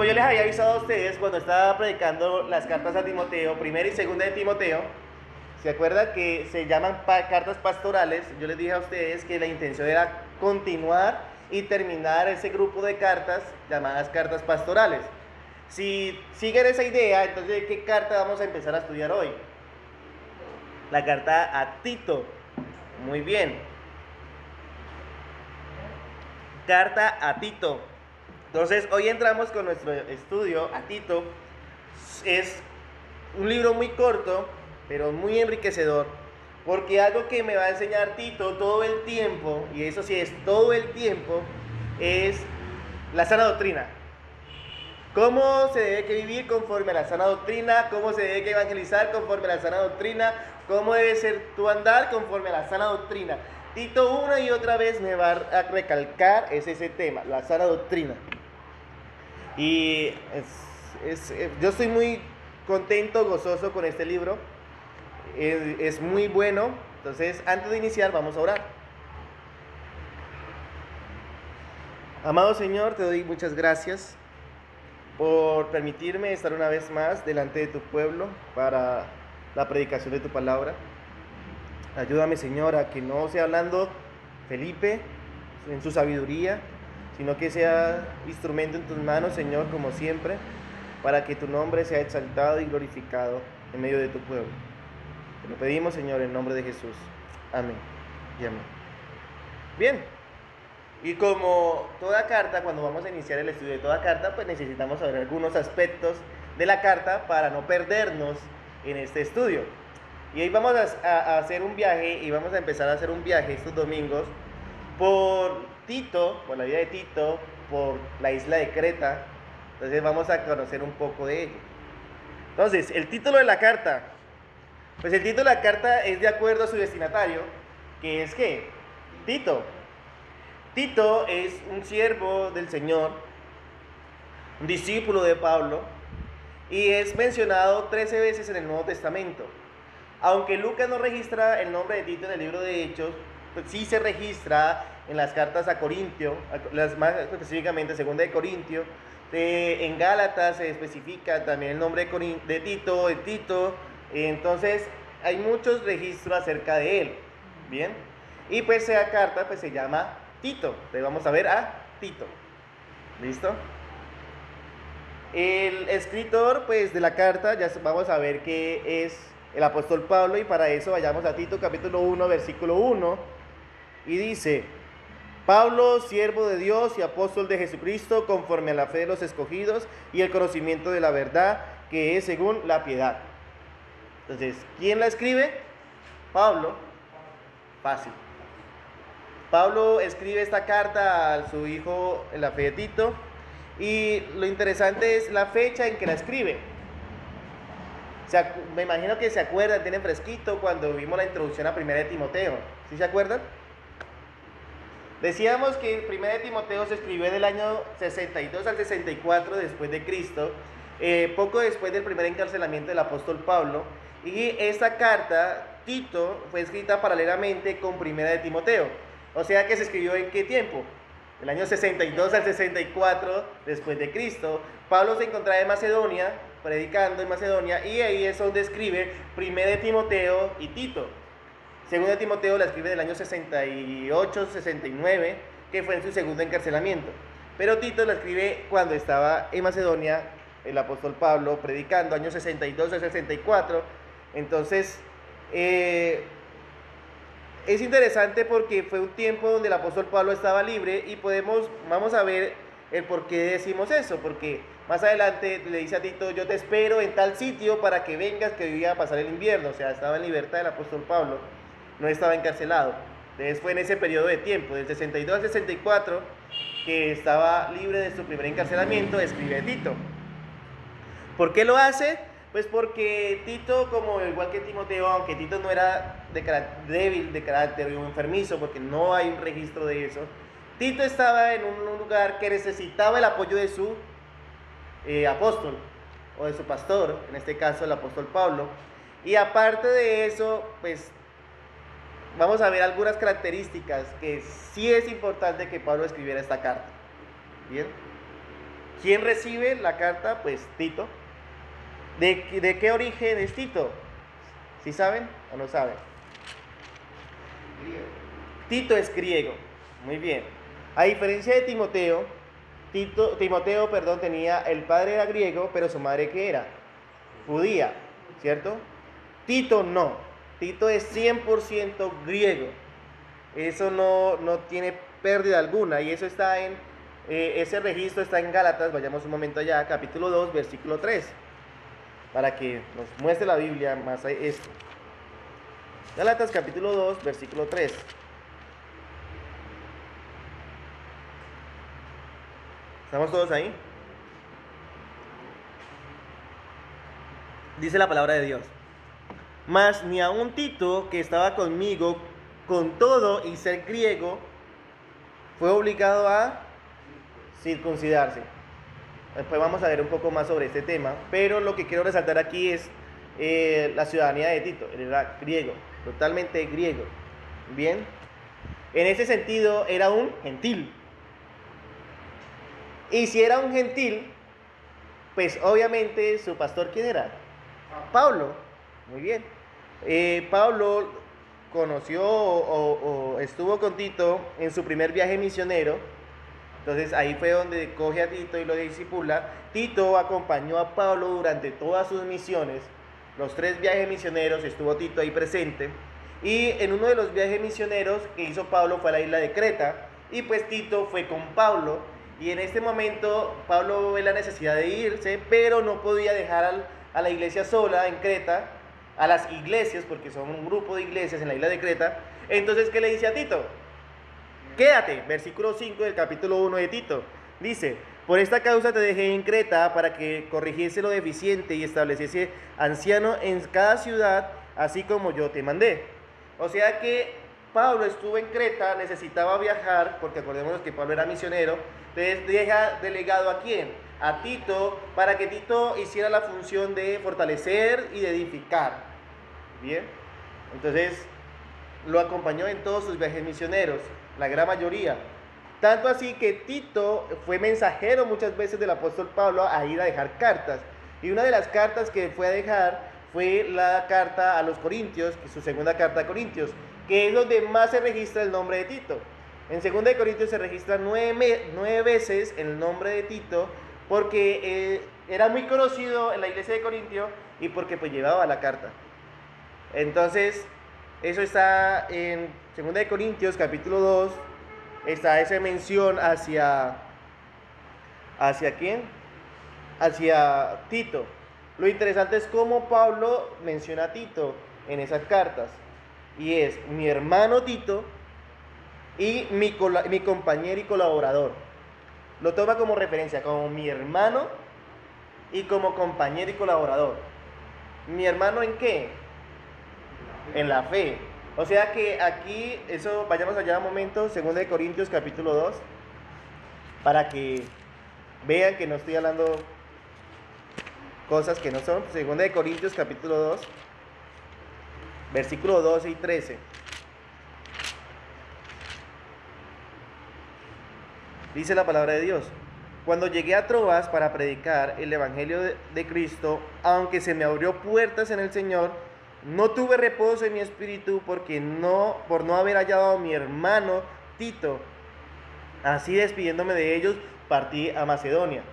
Como yo les había avisado a ustedes cuando estaba predicando las cartas a Timoteo, primera y segunda de Timoteo, ¿se acuerdan que se llaman cartas pastorales? Yo les dije a ustedes que la intención era continuar y terminar ese grupo de cartas llamadas cartas pastorales. Si siguen esa idea, entonces ¿de qué carta vamos a empezar a estudiar hoy? La carta a Tito. Muy bien. Carta a Tito. Entonces, hoy entramos con nuestro estudio a Tito. Es un libro muy corto, pero muy enriquecedor, porque algo que me va a enseñar Tito todo el tiempo, y eso sí es todo el tiempo, es la sana doctrina. Cómo se debe que vivir conforme a la sana doctrina, cómo se debe que evangelizar conforme a la sana doctrina, cómo debe ser tu andar conforme a la sana doctrina. Tito una y otra vez me va a recalcar ese tema, la sana doctrina. Y yo estoy muy contento, gozoso con este libro. Es muy bueno. Entonces, antes de iniciar, vamos a orar. Amado Señor, te doy muchas gracias por permitirme estar una vez más delante de tu pueblo para la predicación de tu palabra. Ayúdame, Señor, a que no sea hablando Felipe en su sabiduría, sino que sea instrumento en tus manos, Señor, como siempre, para que tu nombre sea exaltado y glorificado en medio de tu pueblo. Te lo pedimos, Señor, en nombre de Jesús. Amén y amén. Bien, y como toda carta, cuando vamos a iniciar el estudio de toda carta, pues necesitamos saber algunos aspectos de la carta para no perdernos en este estudio. Y hoy vamos a hacer un viaje, y vamos a empezar a hacer un viaje estos domingos por Tito, por la vida de Tito, por la isla de Creta. Entonces vamos a conocer un poco de ello. Entonces, el título de la carta. Pues el título de la carta es de acuerdo a su destinatario, que es ¿qué? Tito. Tito es un siervo del Señor, un discípulo de Pablo, y es mencionado 13 veces en el Nuevo Testamento. Aunque Lucas no registra el nombre de Tito en el libro de Hechos, pues sí se registra en las cartas a Corintio, las más específicamente segunda de Corintio. En Gálatas se especifica también el nombre de Tito, de Tito. Entonces hay muchos registros acerca de él. Bien, y pues esa carta pues se llama Tito. Entonces vamos a ver a Tito. ¿Listo? El escritor pues de la carta, ya vamos a ver que es el apóstol Pablo, y para eso vayamos a Tito capítulo 1 versículo 1, y dice: Pablo, siervo de Dios y apóstol de Jesucristo, conforme a la fe de los escogidos y el conocimiento de la verdad, que es según la piedad. Entonces, ¿quién la escribe? Pablo. Fácil. Pablo escribe esta carta a su hijo en la fe de Tito, y lo interesante es la fecha en que la escribe. Me imagino que se acuerdan, tienen fresquito cuando vimos la introducción a Primera de Timoteo. ¿Sí se acuerdan? Decíamos que Primera de Timoteo se escribió del año 62 al 64 después de Cristo, poco después del primer encarcelamiento del apóstol Pablo, y esta carta, Tito, fue escrita paralelamente con Primera de Timoteo. O sea que se escribió ¿en qué tiempo? Del año 62 al 64 después de Cristo. Pablo se encontraba en Macedonia, predicando en Macedonia, y ahí es donde escribe Primera de Timoteo y Tito. Segunda de Timoteo la escribe del año 68, 69, que fue en su segundo encarcelamiento. Pero Tito la escribe cuando estaba en Macedonia, el apóstol Pablo, predicando, años 62 al 64. Entonces, es interesante porque fue un tiempo donde el apóstol Pablo estaba libre, y vamos a ver el por qué decimos eso, porque más adelante le dice a Tito: yo te espero en tal sitio para que vengas, que hoy iba a pasar el invierno. O sea, estaba en libertad el apóstol Pablo, no estaba encarcelado. Entonces fue en ese periodo de tiempo, del 62 al 64, que estaba libre de su primer encarcelamiento, escribe Tito. ¿Por qué lo hace? Pues porque Tito, como igual que Timoteo, aunque Tito no era débil de carácter o enfermizo, porque no hay un registro de eso, Tito estaba en un lugar que necesitaba el apoyo de su apóstol, o de su pastor, en este caso el apóstol Pablo. Y aparte de eso, pues vamos a ver algunas características que sí es importante que Pablo escribiera esta carta. Bien. ¿Quién recibe la carta? Pues Tito. ¿De qué origen es Tito? ¿Sí saben o no saben? Tito es griego. Muy bien. A diferencia de Timoteo, Timoteo, perdón, el padre era griego, pero su madre ¿qué era? Judía, ¿cierto? Tito no. Tito es 100% griego. Eso no tiene pérdida alguna. Y eso está ese registro está en Gálatas, vayamos un momento allá, capítulo 2, versículo 3. Para que nos muestre la Biblia más esto. Gálatas capítulo 2, versículo 3. ¿Estamos todos ahí? Dice la palabra de Dios. Mas ni aun Tito, que estaba conmigo, con todo y ser griego, fue obligado a circuncidarse. Después vamos a ver un poco más sobre este tema, pero lo que quiero resaltar aquí es la ciudadanía de Tito. Él era griego, totalmente griego. Bien, en ese sentido era un gentil. Y si era un gentil, pues obviamente su pastor, ¿quién era? Pablo. Muy bien. Pablo conoció o estuvo con Tito en su primer viaje misionero. Entonces ahí fue donde coge a Tito y lo discipula. Tito acompañó a Pablo durante todas sus misiones. Los 3 viajes misioneros estuvo Tito ahí presente. Y en uno de los viajes misioneros que hizo Pablo fue a la isla de Creta. Y pues Tito fue con Pablo. Y en este momento Pablo ve la necesidad de irse, pero no podía dejar a la iglesia sola en Creta, a las iglesias, porque son un grupo de iglesias en la isla de Creta. Entonces, ¿qué le dice a Tito? Quédate, versículo 5 del capítulo 1 de Tito. Dice, por esta causa te dejé en Creta para que corrigiese lo deficiente y estableciese anciano en cada ciudad, así como yo te mandé. O sea que Pablo estuvo en Creta, necesitaba viajar, porque acordémonos que Pablo era misionero. Entonces deja delegado ¿a quién? A Tito, para que Tito hiciera la función de fortalecer y de edificar. Bien, entonces lo acompañó en todos sus viajes misioneros, la gran mayoría. Tanto así que Tito fue mensajero muchas veces del apóstol Pablo a ir a dejar cartas. Y una de las cartas que fue a dejar fue la carta a los Corintios, que es su segunda carta a Corintios, que es donde más se registra el nombre de Tito. En 2 de Corintios se registra 9 veces el nombre de Tito, porque era muy conocido en la iglesia de Corintio y porque pues llevaba la carta. Entonces, eso está en 2 de Corintios capítulo 2, está esa mención ¿hacia quién? Hacia Tito. Lo interesante es cómo Pablo menciona a Tito en esas cartas. Y es mi hermano Tito y mi compañero y colaborador. Lo toma como referencia, como mi hermano y como compañero y colaborador. ¿Mi hermano en qué? En la fe. O sea que aquí, eso, vayamos allá un momento, 2 de Corintios capítulo 2, para que vean que no estoy hablando cosas que no son. 2 de Corintios capítulo 2, versículo 12 y 13. Dice la palabra de Dios. Cuando llegué a Troas para predicar el evangelio de Cristo, aunque se me abrió puertas en el Señor, no tuve reposo en mi espíritu por no haber hallado a mi hermano Tito. Así despidiéndome de ellos, partí a Macedonia.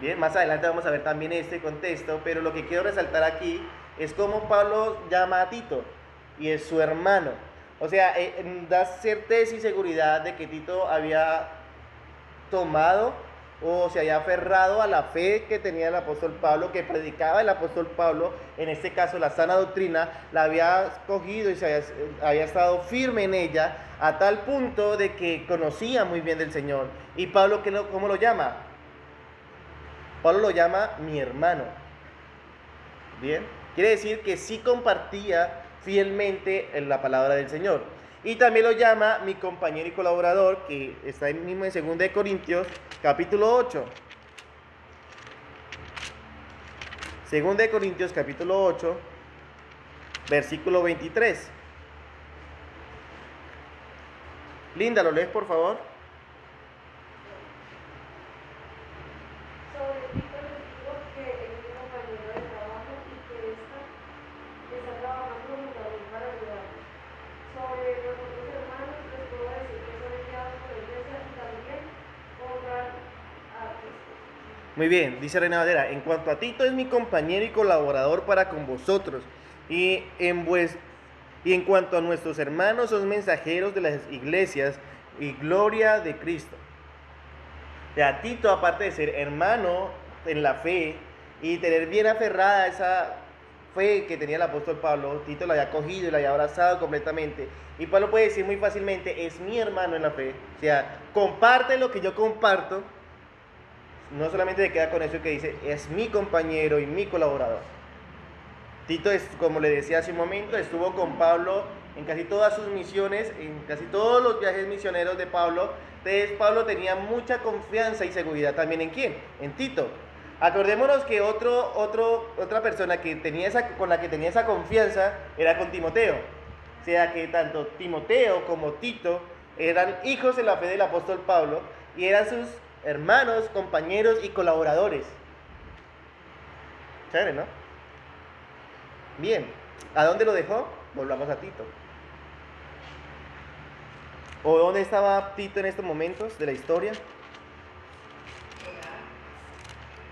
Bien, más adelante vamos a ver también este contexto, pero lo que quiero resaltar aquí es cómo Pablo llama a Tito y es su hermano. O sea, da certeza y seguridad de que Tito había tomado o se había aferrado a la fe que tenía el apóstol Pablo, que predicaba el apóstol Pablo, en este caso la sana doctrina, la había cogido y había estado firme en ella, a tal punto de que conocía muy bien del Señor. Y Pablo, ¿cómo lo llama? Pablo lo llama mi hermano. Bien, quiere decir que sí compartía fielmente en la palabra del Señor. Y también lo llama mi compañero y colaborador, que está ahí mismo en 2 de Corintios, capítulo 8. 2 de Corintios, capítulo 8, versículo 23. Linda, ¿lo lees por favor? Muy bien, dice Reina Valera, en cuanto a Tito es mi compañero y colaborador para con vosotros, y en cuanto a nuestros hermanos son mensajeros de las iglesias y gloria de Cristo. O sea, Tito, aparte de ser hermano en la fe y tener bien aferrada esa fe que tenía el apóstol Pablo, Tito la había cogido y la había abrazado completamente. Y Pablo puede decir muy fácilmente, es mi hermano en la fe. O sea, comparte lo que yo comparto. No solamente se queda con eso que dice, es mi compañero y mi colaborador. Tito, como le decía hace un momento, estuvo con Pablo en casi todas sus misiones, en casi todos los viajes misioneros de Pablo. Entonces Pablo tenía mucha confianza y seguridad también en ¿quién? En Tito. Acordémonos que otra persona que con la que tenía esa confianza era con Timoteo. O sea que tanto Timoteo como Tito eran hijos de la fe del apóstol Pablo y eran sus hermanos, compañeros y colaboradores. Chévere, ¿no? Bien, ¿a dónde lo dejó? Volvamos a Tito. ¿O dónde estaba Tito en estos momentos de la historia?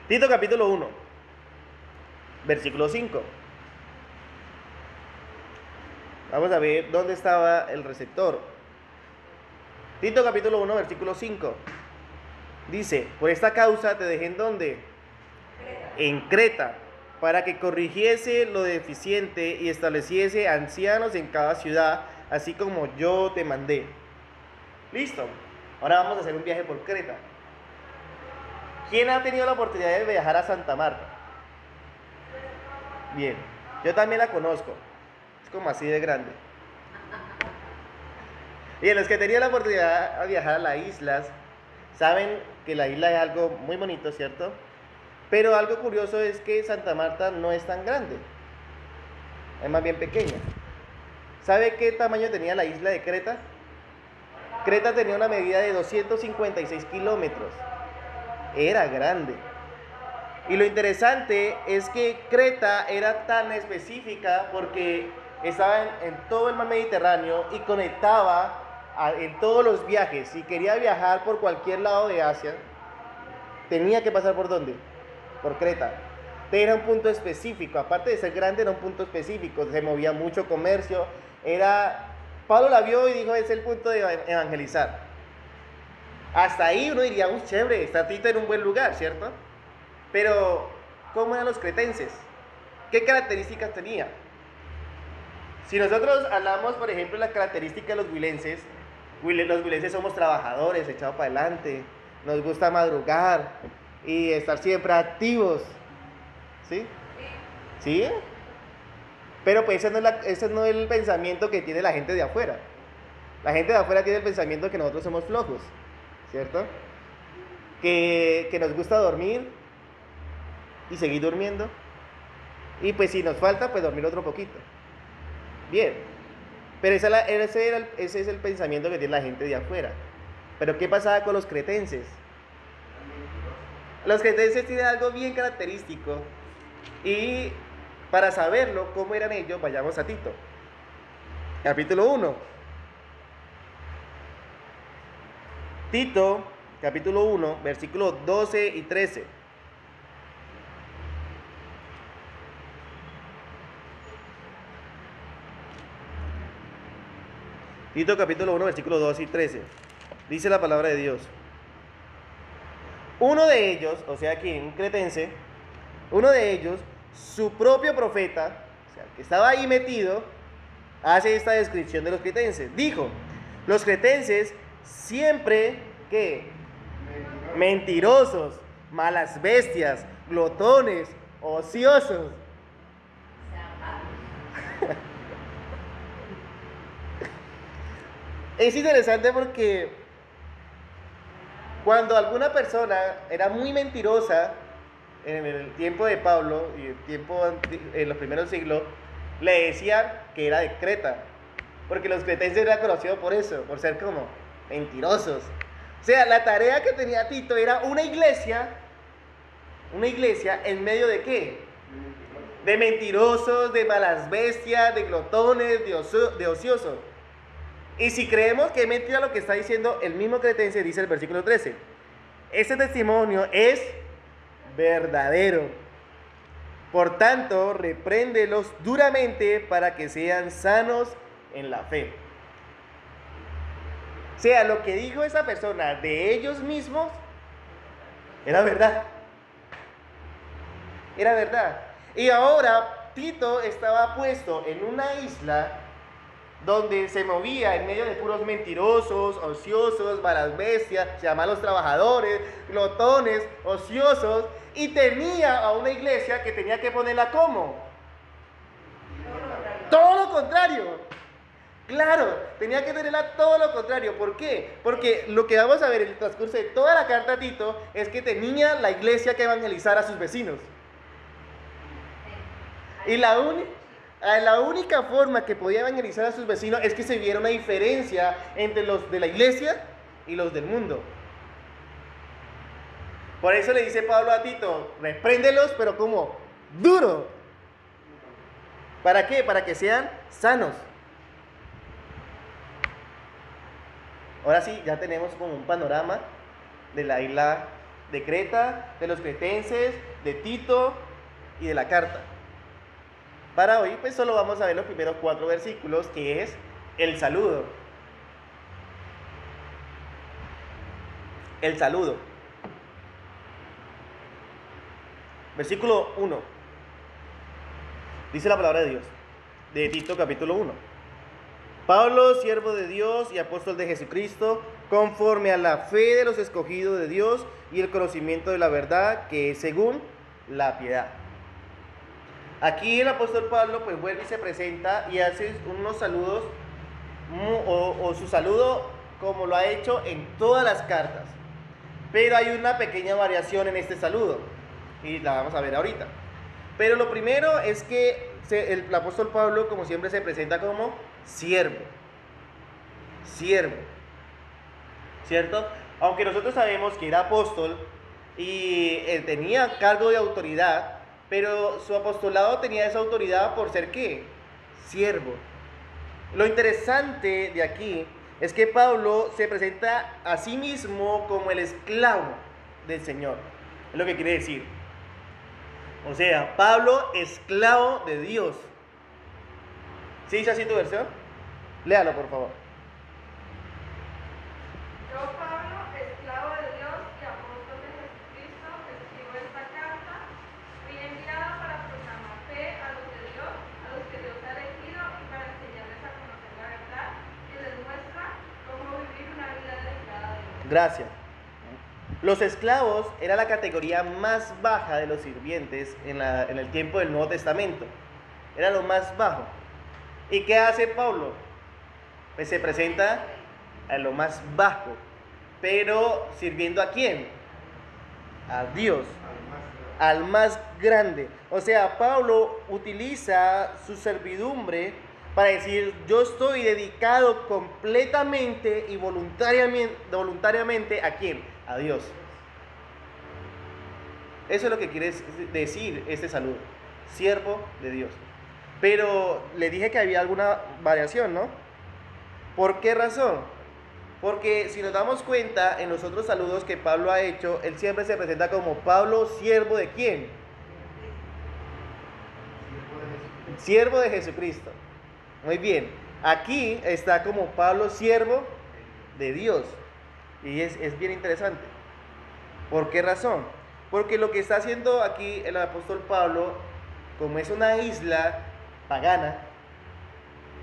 Tito capítulo 1, versículo 5. Vamos a ver dónde estaba el receptor. Tito capítulo 1, versículo 5. Dice, por esta causa te dejé en ¿dónde? En Creta, para que corrigiese lo deficiente y estableciese ancianos en cada ciudad, así como yo te mandé. Listo. Ahora vamos a hacer un viaje por Creta. ¿Quién ha tenido la oportunidad de viajar a Santa Marta? Bien, yo también la conozco. Es como así de grande. Y los que tenían la oportunidad de viajar a las islas, saben que la isla es algo muy bonito, ¿cierto? Pero algo curioso es que Santa Marta no es tan grande. Es más bien pequeña. ¿Sabe qué tamaño tenía la isla de Creta? Creta tenía una medida de 256 kilómetros. Era grande. Y lo interesante es que Creta era tan específica porque estaba en todo el mar Mediterráneo y conectaba en todos los viajes. Si quería viajar por cualquier lado de Asia, tenía que pasar ¿por dónde? Por Creta. Era un punto específico. Aparte de ser grande, era un punto específico. Se movía mucho comercio. Pablo la vio y dijo, es el punto de evangelizar. Hasta ahí uno diría, uy, chévere, está Tito en un buen lugar, ¿cierto? Pero, ¿cómo eran los cretenses? ¿Qué características tenía? Si nosotros hablamos, por ejemplo, de las características de los huilenses somos trabajadores, echados para adelante, nos gusta madrugar y estar siempre activos, ¿sí? ¿Sí? Pero pues ese no es el pensamiento que tiene la gente de afuera. La gente de afuera tiene el pensamiento que nosotros somos flojos, ¿cierto? Que nos gusta dormir y seguir durmiendo. Y pues si nos falta, pues dormir otro poquito. Bien. Pero ese es el pensamiento que tiene la gente de afuera. Pero ¿qué pasaba con los cretenses? Los cretenses tienen algo bien característico. Y para saberlo, cómo eran ellos, vayamos a Tito. Capítulo 1. Tito, capítulo 1, versículos 12 y 13. Tito, capítulo 1, versículos 12 y 13. Dice la palabra de Dios. Uno de ellos, o sea, aquí un cretense, uno de ellos, su propio profeta, o sea, el que estaba ahí metido, hace esta descripción de los cretenses. Dijo, los cretenses siempre, ¿qué? Mentirosos, malas bestias, glotones, ociosos. Es interesante porque cuando alguna persona era muy mentirosa en el tiempo de Pablo y en los primeros siglos, le decían que era de Creta, porque los cretenses eran conocidos por eso, por ser como mentirosos. O sea, la tarea que tenía Tito era una iglesia en medio de ¿qué? De mentirosos, de malas bestias, de glotones, de ociosos. Y si creemos que es mentira lo que está diciendo el mismo cretense, dice el versículo 13. Este testimonio es verdadero. Por tanto, repréndelos duramente para que sean sanos en la fe. O sea, lo que dijo esa persona de ellos mismos era verdad. Era verdad. Y ahora Tito estaba puesto en una isla donde se movía en medio de puros mentirosos, ociosos, malas bestias, se llaman los trabajadores, glotones, ociosos, y tenía a una iglesia que tenía que ponerla como todo lo contrario. Claro, tenía que tenerla todo lo contrario. ¿Por qué? Porque lo que vamos a ver en el transcurso de toda la carta a Tito es que tenía la iglesia que evangelizar a sus vecinos. Y la única forma que podía evangelizar a sus vecinos es que se viera una diferencia entre los de la iglesia y los del mundo. Por eso le dice Pablo a Tito, repréndelos, pero como duro. ¿Para qué? Para que sean sanos. Ahora sí, ya tenemos como un panorama de la isla de Creta, de los cretenses, de Tito y de la carta. Para hoy, pues solo vamos a ver los primeros 4 versículos, que es el saludo. El saludo. Versículo 1. Dice la palabra de Dios, de Tito capítulo 1. Pablo, siervo de Dios y apóstol de Jesucristo, conforme a la fe de los escogidos de Dios y el conocimiento de la verdad, que es según la piedad. Aquí el apóstol Pablo pues vuelve y se presenta y hace unos saludos, o su saludo como lo ha hecho en todas las cartas. Pero hay una pequeña variación en este saludo y la vamos a ver ahorita. Pero lo primero es que el apóstol Pablo, como siempre, se presenta como siervo. Siervo. ¿Cierto? Aunque nosotros sabemos que era apóstol y tenía cargo de autoridad, pero su apostolado tenía esa autoridad por ser ¿qué? Siervo. Lo interesante de aquí es que Pablo se presenta a sí mismo como el esclavo del Señor. Es lo que quiere decir. O sea, Pablo, esclavo de Dios. ¿Sí dice así tu versión? Léalo, por favor. Yo, Pablo, esclavo de Dios y apóstol de Jesucristo, escribo esta carta. Fui enviado para proclamar fe a los de Dios, a los que Dios ha elegido, y para enseñarles a conocer la verdad que les muestra cómo vivir una vida dedicada a Dios. Gracias. Los esclavos era la categoría más baja de los sirvientes en el tiempo del Nuevo Testamento. Era lo más bajo. ¿Y qué hace Pablo? Pues se presenta a lo más bajo, pero sirviendo ¿a quién? A Dios, al más grande. O sea, Pablo utiliza su servidumbre para decir, yo estoy dedicado completamente y voluntariamente ¿a quién? A Dios. Eso es lo que quiere decir este saludo, siervo de Dios. Pero le dije que había alguna variación, ¿no? ¿Por qué razón? Porque si nos damos cuenta, en los otros saludos que Pablo ha hecho, él siempre se presenta como Pablo, siervo de ¿quién? Siervo de Jesucristo. Muy bien. Aquí está como Pablo, siervo de Dios. Y es bien interesante. ¿Por qué razón? Porque lo que está haciendo aquí el apóstol Pablo, como es una isla pagana,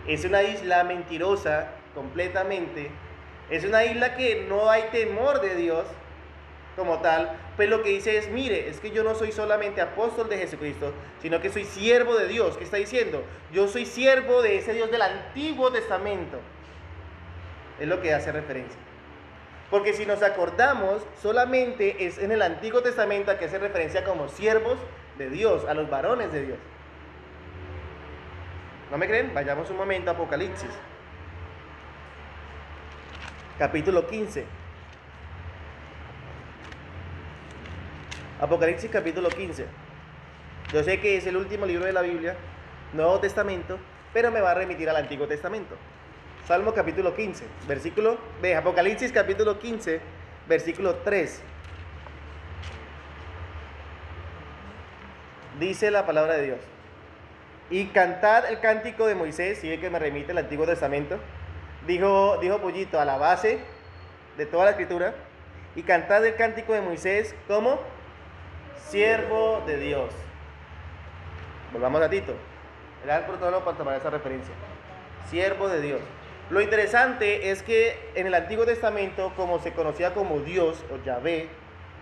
es una isla mentirosa completamente, es una isla que no hay temor de Dios como tal, pues lo que dice es, mire, es que yo no soy solamente apóstol de Jesucristo, sino que soy siervo de Dios. ¿Qué está diciendo? Yo soy siervo de ese Dios del Antiguo Testamento. Es lo que hace referencia. Porque si nos acordamos, solamente es en el Antiguo Testamento a que hace referencia como siervos de Dios, a los varones de Dios. ¿No me creen? Vayamos un momento a Apocalipsis. Capítulo 15. Apocalipsis capítulo 15. Yo sé que es el último libro de la Biblia, Nuevo Testamento, pero me va a remitir al Antiguo Testamento. Salmo capítulo 15, Apocalipsis capítulo 15, versículo 3. dice la palabra de Dios. Y cantad el cántico de Moisés, si ve que me remite al Antiguo Testamento, dijo Pollito, a la base de toda la escritura, y cantad el cántico de Moisés como siervo de Dios. Volvamos a Tito, era el protocolo para tomar esa referencia, siervo de Dios. Lo interesante es que en el Antiguo Testamento, como se conocía como Dios, o Yahvé,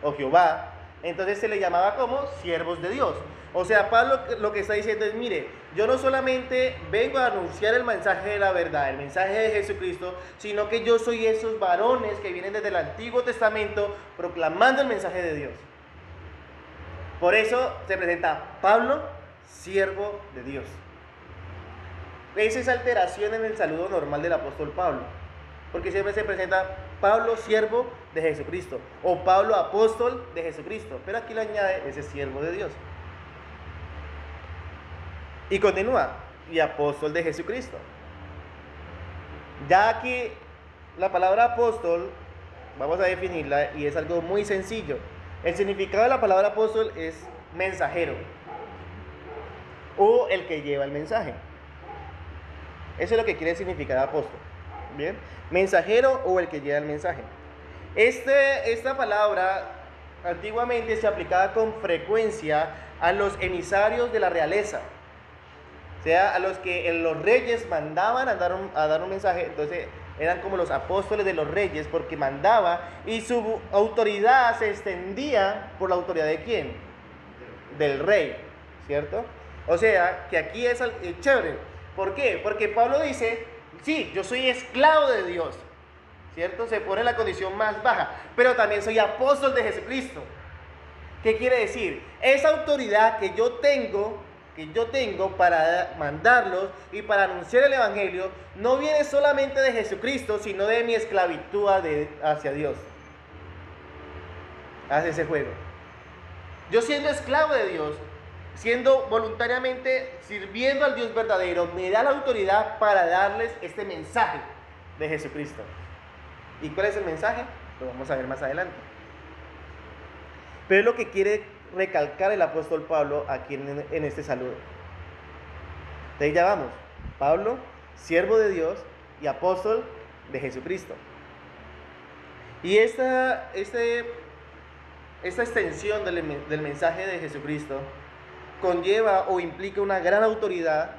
o Jehová, entonces se le llamaba como siervos de Dios. O sea, Pablo lo que está diciendo es, mire, yo no solamente vengo a anunciar el mensaje de la verdad, el mensaje de Jesucristo, sino que yo soy esos varones que vienen desde el Antiguo Testamento proclamando el mensaje de Dios. Por eso se presenta Pablo, siervo de Dios. ¿Ves esa alteración en el saludo normal del apóstol Pablo? Porque siempre se presenta Pablo, siervo de Jesucristo, o Pablo, apóstol de Jesucristo, pero aquí le añade ese siervo de Dios. Y continúa, y apóstol de Jesucristo. Ya aquí la palabra apóstol, vamos a definirla, y es algo muy sencillo. El significado de la palabra apóstol es mensajero, o el que lleva el mensaje. Eso es lo que quiere significar apóstol. Bien, mensajero o el que lleva el mensaje. Esta palabra antiguamente se aplicaba con frecuencia a los emisarios de la realeza, o sea, a los que los reyes mandaban a dar un mensaje. Entonces eran como los apóstoles de los reyes, porque mandaba y su autoridad se extendía por la autoridad de ¿quién? Del rey, ¿cierto? O sea, que aquí es chévere. ¿Por qué? Porque Pablo dice, sí, yo soy esclavo de Dios, ¿cierto? Se pone en la condición más baja, pero también soy apóstol de Jesucristo. ¿Qué quiere decir? Esa autoridad que yo tengo para mandarlos y para anunciar el evangelio, no viene solamente de Jesucristo, sino de mi esclavitud hacia Dios. Hace ese juego. Yo siendo esclavo de Dios, siendo voluntariamente sirviendo al Dios verdadero, me da la autoridad para darles este mensaje de Jesucristo. ¿Y cuál es el mensaje? Lo vamos a ver más adelante. Pero es lo que quiere recalcar el apóstol Pablo aquí en este saludo. Entonces ya vamos. Pablo, siervo de Dios y apóstol de Jesucristo. Y esta extensión del mensaje de Jesucristo conlleva o implica una gran autoridad,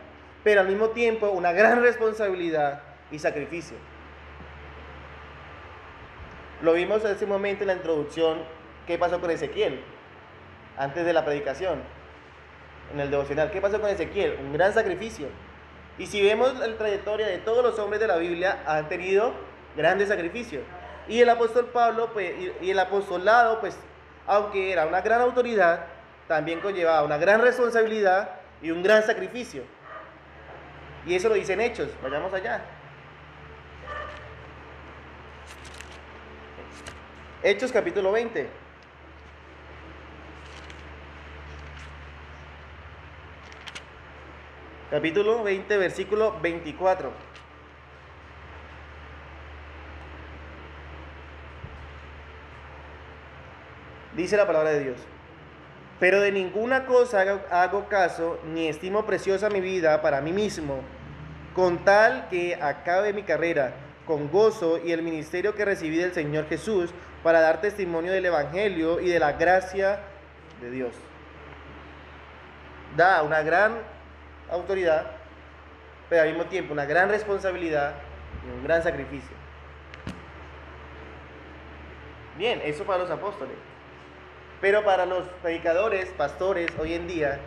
pero al mismo tiempo una gran responsabilidad y sacrificio. Lo vimos en ese momento en la introducción. ¿Qué pasó con Ezequiel? Antes de la predicación, en el devocional, ¿qué pasó con Ezequiel? Un gran sacrificio. Y si vemos la trayectoria de todos los hombres de la Biblia, han tenido grandes sacrificios. Y el apóstol Pablo, pues, y el apostolado, pues, aunque era una gran autoridad, también conllevaba una gran responsabilidad y un gran sacrificio. Y eso lo dicen Hechos. Vayamos allá. Hechos capítulo 20. Capítulo 20, versículo 24. Dice la palabra de Dios: pero de ninguna cosa hago caso, ni estimo preciosa mi vida para mí mismo, con tal que acabe mi carrera con gozo y el ministerio que recibí del Señor Jesús, para dar testimonio del Evangelio y de la gracia de Dios. Da una gran autoridad, pero al mismo tiempo una gran responsabilidad y un gran sacrificio. Bien, eso para los apóstoles. Pero para los predicadores, pastores, hoy en día,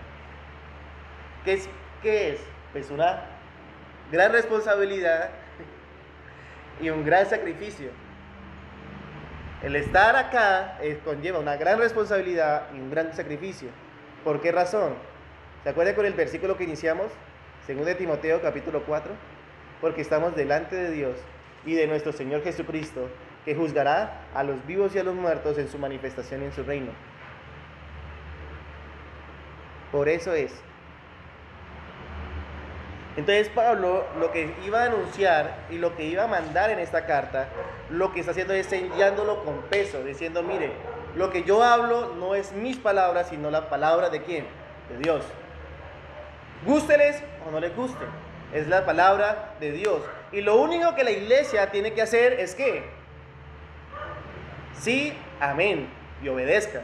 ¿qué es? Pues una gran responsabilidad y un gran sacrificio. El estar acá conlleva una gran responsabilidad y un gran sacrificio. ¿Por qué razón? ¿Se acuerdan con el versículo que iniciamos? 2 de Timoteo capítulo 4. Porque estamos delante de Dios y de nuestro Señor Jesucristo, que juzgará a los vivos y a los muertos en su manifestación en su reino. Por eso es. Entonces Pablo lo que iba a anunciar y lo que iba a mandar en esta carta, lo que está haciendo es sellándolo con peso, diciendo, mire, lo que yo hablo no es mis palabras, sino la palabra de ¿quién? de Dios. Gústeles o no les guste, es la palabra de Dios. Y lo único que la iglesia tiene que hacer es que sí, amén, y obedezca.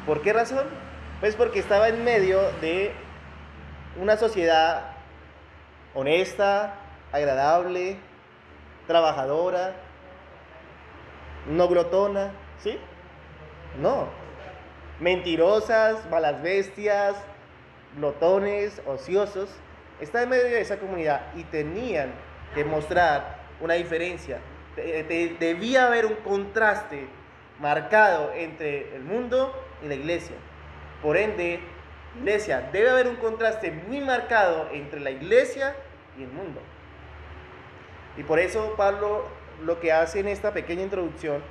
¿Por qué razón? Pues porque estaba en medio de una sociedad honesta, agradable, trabajadora, no glotona, ¿sí? No. Mentirosas, malas bestias, glotones, ociosos. Está en medio de esa comunidad y tenían que mostrar una diferencia. Debía haber un contraste marcado entre el mundo y la iglesia. Por ende, iglesia, debe haber un contraste muy marcado entre la iglesia y el mundo. Y por eso Pablo lo que hace en esta pequeña introducción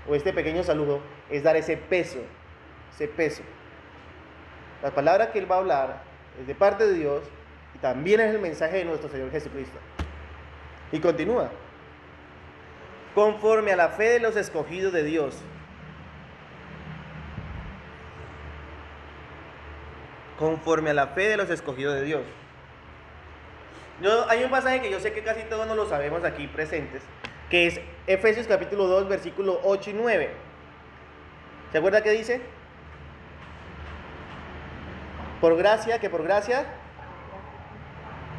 o este pequeño saludo es dar ese peso. La palabra que él va a hablar es de parte de Dios y también es el mensaje de nuestro Señor Jesucristo. Y continúa. Conforme a la fe de los escogidos de Dios. Conforme a la fe de los escogidos de Dios. Hay un pasaje que yo sé que casi todos nos lo sabemos aquí presentes, que es Efesios capítulo 2, versículo 8 y 9. ¿Se acuerda qué dice? Por gracia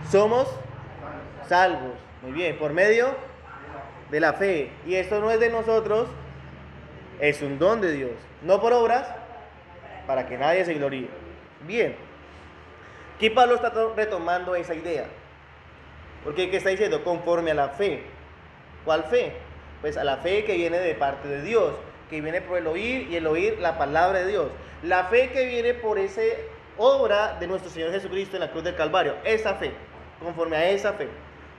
somos salvos. Muy bien, por medio de la fe. Y esto no es de nosotros, es un don de Dios. No por obras, para que nadie se gloríe. Bien. Aquí Pablo está retomando esa idea. Porque ¿qué está diciendo? Conforme a la fe. ¿Cuál fe? Pues a la fe que viene de parte de Dios, que viene por el oír y el oír la palabra de Dios. La fe que viene por esa obra de nuestro Señor Jesucristo en la cruz del Calvario. Esa fe, conforme a esa fe.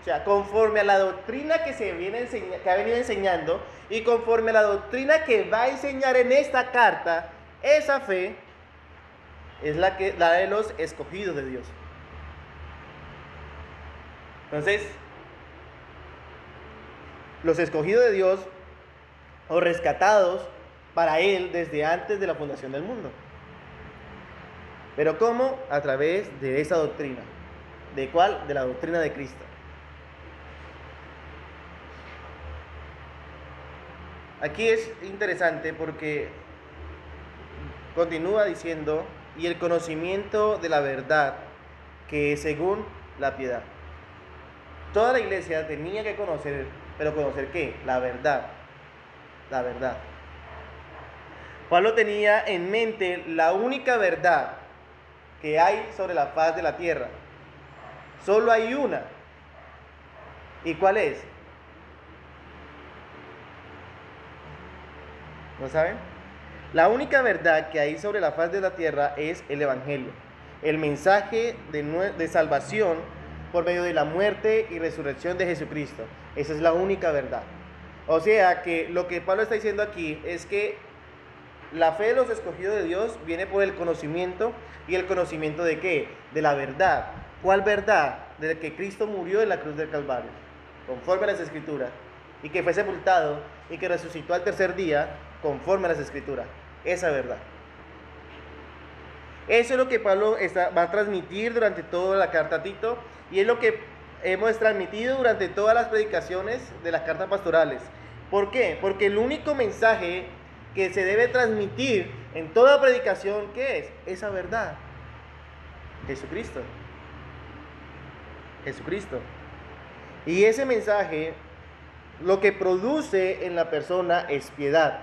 O sea, conforme a la doctrina que que ha venido enseñando y conforme a la doctrina que va a enseñar en esta carta, esa fe es la de los escogidos de Dios. Entonces, los escogidos de Dios o rescatados para Él desde antes de la fundación del mundo. ¿Pero cómo? A través de esa doctrina. ¿De cuál? De la doctrina de Cristo. Aquí es interesante porque continúa diciendo, y el conocimiento de la verdad, que es según la piedad. Toda la iglesia tenía que conocer, pero ¿conocer qué? La verdad. La verdad. Pablo tenía en mente la única verdad que hay sobre la faz de la tierra. Solo hay una. ¿Y cuál es? ¿No saben? La única verdad que hay sobre la faz de la tierra es el Evangelio, el mensaje de salvación por medio de la muerte y resurrección de Jesucristo. Esa es la única verdad. O sea que lo que Pablo está diciendo aquí es que la fe de los escogidos de Dios viene por el conocimiento. ¿Y el conocimiento de qué? De la verdad. ¿Cuál verdad? De que Cristo murió en la cruz del Calvario, conforme a las Escrituras, y que fue sepultado y que resucitó al tercer día, conforme a las Escrituras. Esa verdad. Eso es lo que Pablo va a transmitir durante toda la carta a Tito, y es lo que hemos transmitido durante todas las predicaciones de las cartas pastorales. ¿Por qué? Porque el único mensaje que se debe transmitir en toda predicación, ¿qué es? Esa verdad. Jesucristo. Jesucristo. Y ese mensaje lo que produce en la persona es piedad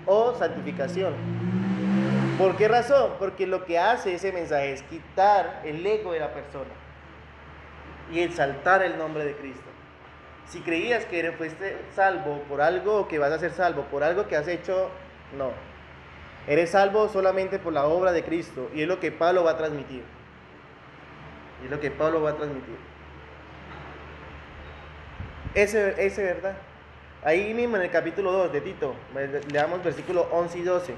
o santificación. ¿Por qué razón? Porque lo que hace ese mensaje es quitar el ego de la persona y exaltar el nombre de Cristo. Si creías que fuiste salvo por algo, que vas a ser salvo por algo que has hecho, no. Eres salvo solamente por la obra de Cristo, y es lo que Pablo va a transmitir. Ese verdad. Ahí mismo en el capítulo 2 de Tito, leamos versículos 11 y 12.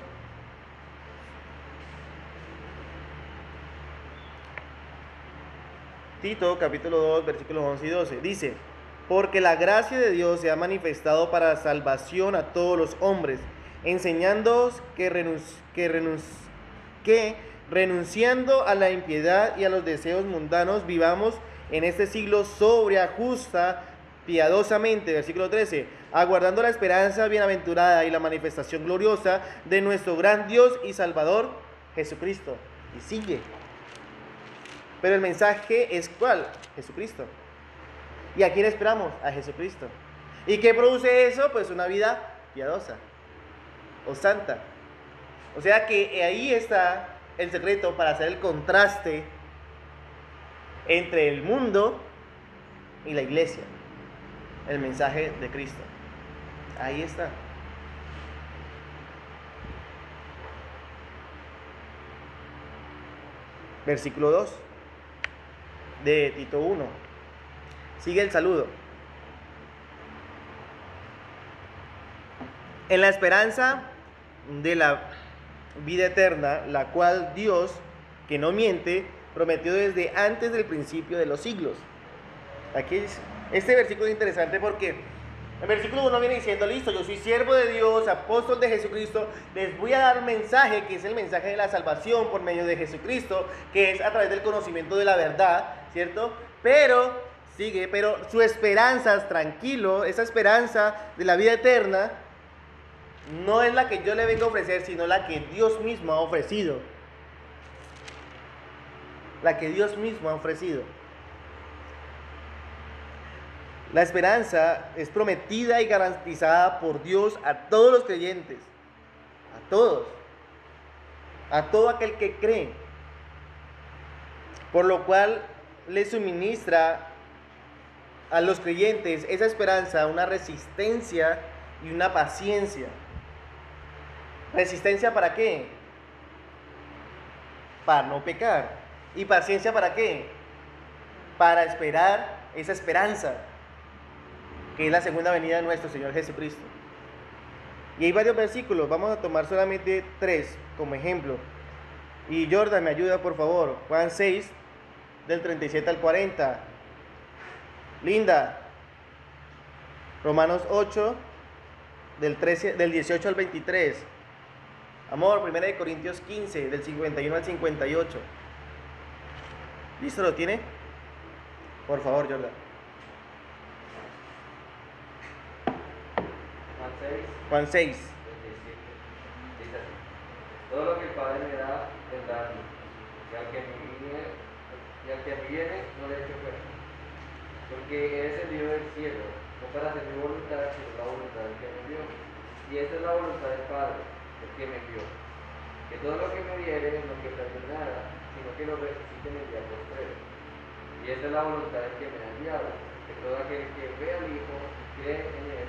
Tito, capítulo 2, versículos 11 y 12. Dice: porque la gracia de Dios se ha manifestado para salvación a todos los hombres, enseñándoos que renunciando a la impiedad y a los deseos mundanos, vivamos en este siglo sobria, justa, piadosamente, versículo 13, aguardando la esperanza bienaventurada y la manifestación gloriosa de nuestro gran Dios y Salvador, Jesucristo. Y sigue. Pero el mensaje es ¿cuál? Jesucristo. ¿Y a quién esperamos? A Jesucristo. ¿Y qué produce eso? Pues una vida piadosa o santa. O sea que ahí está el secreto para hacer el contraste entre el mundo y la iglesia. El mensaje de Cristo. Ahí está. Versículo 2 de Tito 1. Sigue el saludo. En la esperanza de la vida eterna, la cual Dios, que no miente, prometió desde antes del principio de los siglos. Aquí este versículo es interesante porque el versículo 1 viene diciendo, listo, yo soy siervo de Dios, apóstol de Jesucristo, les voy a dar un mensaje que es el mensaje de la salvación por medio de Jesucristo, que es a través del conocimiento de la verdad, ¿cierto? Pero su esperanza, tranquilo, esa esperanza de la vida eterna, no es la que yo le vengo a ofrecer, sino la que Dios mismo ha ofrecido. La que Dios mismo ha ofrecido. La esperanza es prometida y garantizada por Dios a todos los creyentes. A todos. A todo aquel que cree. Por lo cual le suministra a los creyentes esa esperanza, una resistencia y una paciencia. ¿Resistencia para qué? Para no pecar. ¿Y paciencia para qué? Para esperar esa esperanza, que es la segunda venida de nuestro Señor Jesucristo. Y hay varios versículos, vamos a tomar solamente 3 como ejemplo. Y Jordan, me ayuda por favor. Juan 6, del 37 al 40. Linda, Romanos 8, del 18 al 23. Amor, 1 Corintios 15, del 51 al 58. ¿Listo? ¿Lo tiene? Por favor, Jordan. Juan 6. Dice así: todo lo que el Padre me da, vendrá a mí, y al que a mí viene, no le echo fuera. Porque he descendido del cielo, no para hacer mi voluntad, sino la voluntad del que me envió. Y esta es la voluntad del Padre, el que me envió, que todo lo que me diere no que pierda nada, sino que lo resucite en el día postrero. Y esta es la voluntad del que me ha enviado, que todo aquel que ve al Hijo y cree en él,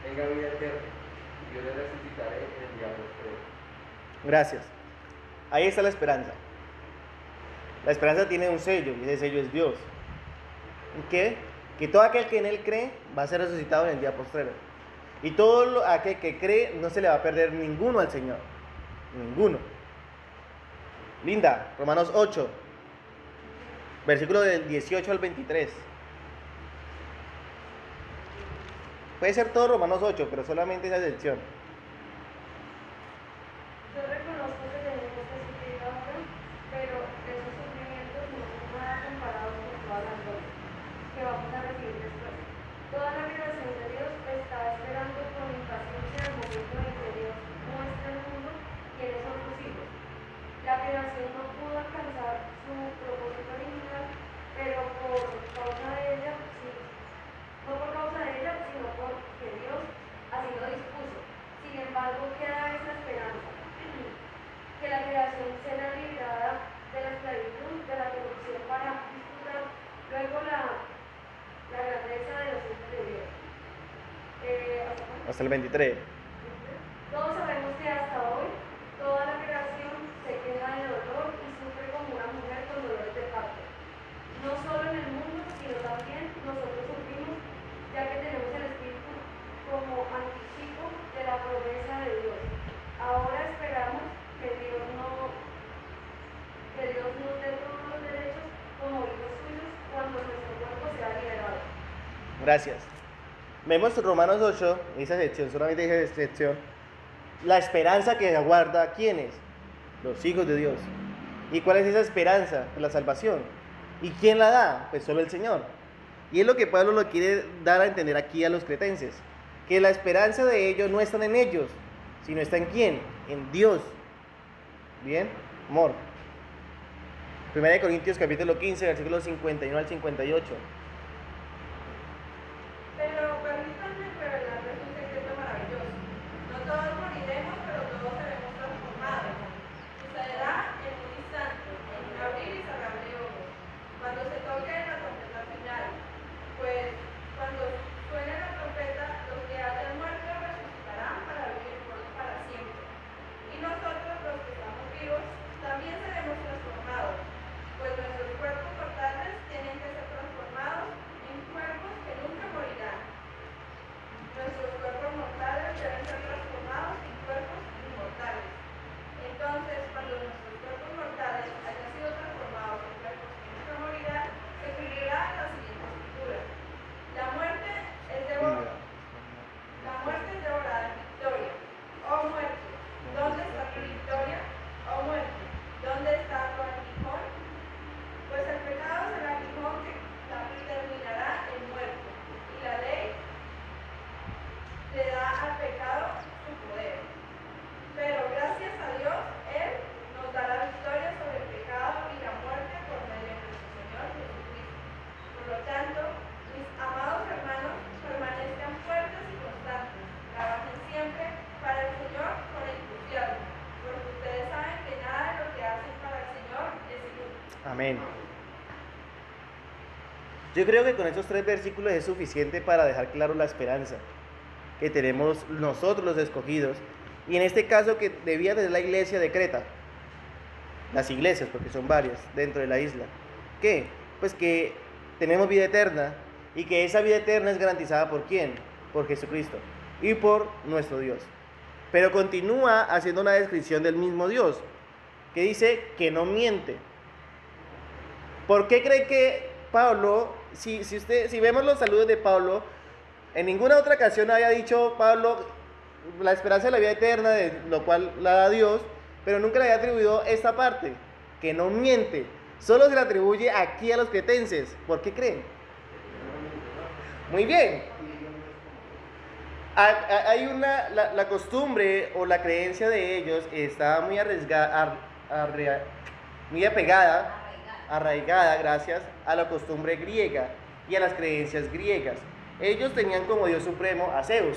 tenga vida eterna, y yo le resucitaré en el día postrero. Gracias. Ahí está la esperanza. La esperanza tiene un sello, y ese sello es Dios. ¿Qué? Que todo aquel que en él cree va a ser resucitado en el día postrero. Y todo aquel que cree no se le va a perder ninguno al Señor. Ninguno. Linda, Romanos 8, versículo del 18 al 23. Puede ser todo Romanos 8, pero solamente esa sección. Yo reconozco que tenemos que sufrir ahora, pero esos sufrimientos no son nada comparados con todas las cosas que vamos a recibir después. Toda la creación de Dios está esperando con impaciencia el momento en que Dios muestre al mundo quiénes son sus hijos. La creación no pudo alcanzar su propósito original, pero por causa de ella, sí, no por causa de ella, sino porque Dios así lo dispuso. Sin embargo, queda esa esperanza, que la creación será liberada de la esclavitud, de la corrupción, para disfrutar luego la grandeza de los hijos de Dios. Hasta el 23. Todos sabemos que hasta hoy toda la creación se queja de dolor y sufre como una mujer con dolores de parto. No solo en el mundo, sino también nosotros sufrimos, ya que tenemos el Espíritu como anticipo de la promesa de Dios. Ahora esperamos que Dios nos dé todos los derechos como hijos suyos cuando nuestro cuerpo sea liberado. Gracias. Vemos Romanos 8, esa sección, solamente esa sección, la esperanza que aguarda a quienes, los hijos de Dios. ¿Y cuál es esa esperanza? La salvación. ¿Y quién la da? Pues solo el Señor. Y es lo que Pablo lo quiere dar a entender aquí a los cretenses, que la esperanza de ellos no está en ellos, sino está en quién, en Dios. Bien, amor. 1 Corintios capítulo 15, versículos 51 al 58. Pero permítanme revelarles un secreto maravilloso. No todos moriremos, pero todos seremos transformados. Sucederá en un instante, en un abrir y cerrar de ojos, cuando se toque la trompeta final. Pues cuando suene la trompeta, los que hayan muerto resucitarán para vivir para siempre. Y nosotros, los que estamos vivos, también seremos transformados. Pues nuestros cuerpos mortales tienen que ser transformados en cuerpos que nunca morirán. Nuestros cuerpos mortales deben ser transformados en cuerpos inmortales. Entonces, cuando nuestros cuerpos mortales hayan sido transformados en cuerpos que nunca morirán, se cumplirá la siguiente escritura. La muerte es devorada en victoria. Oh muerte, ¿dónde está tu victoria? Oh muerte, ¿dónde está tu aguijón? Pues el pecado será el aguijón que terminará en muerte, y la ley le da al pecado su poder. Pero gracias a Dios, Él nos da la victoria sobre el pecado y la muerte por medio de nuestro Señor Jesucristo. Por lo tanto, mis amados hermanos, permanezcan fuertes y constantes, trabajen siempre para el Señor con entusiasmo, porque ustedes saben que nada de lo que hacen para el Señor es inútil. Amén. Yo creo que con estos 3 versículos es suficiente para dejar claro la esperanza que tenemos nosotros los escogidos, y en este caso que debía de ser la iglesia de Creta, las iglesias, porque son varias dentro de la isla. ¿Qué? Pues que tenemos vida eterna, y que esa vida eterna es garantizada ¿por quién? Por Jesucristo y por nuestro Dios. Pero continúa haciendo una descripción del mismo Dios, que dice que no miente. ¿Por qué cree que Pablo, si vemos los saludos de Pablo, en ninguna otra ocasión había dicho Pablo la esperanza de la vida eterna, de lo cual la da Dios, pero nunca le había atribuido esta parte, que no miente? Solo se le atribuye aquí a los cretenses. ¿Por qué creen? Muy bien. Hay la costumbre o la creencia de ellos está muy muy arraigada, gracias a la costumbre griega y a las creencias griegas. Ellos tenían como Dios supremo a Zeus.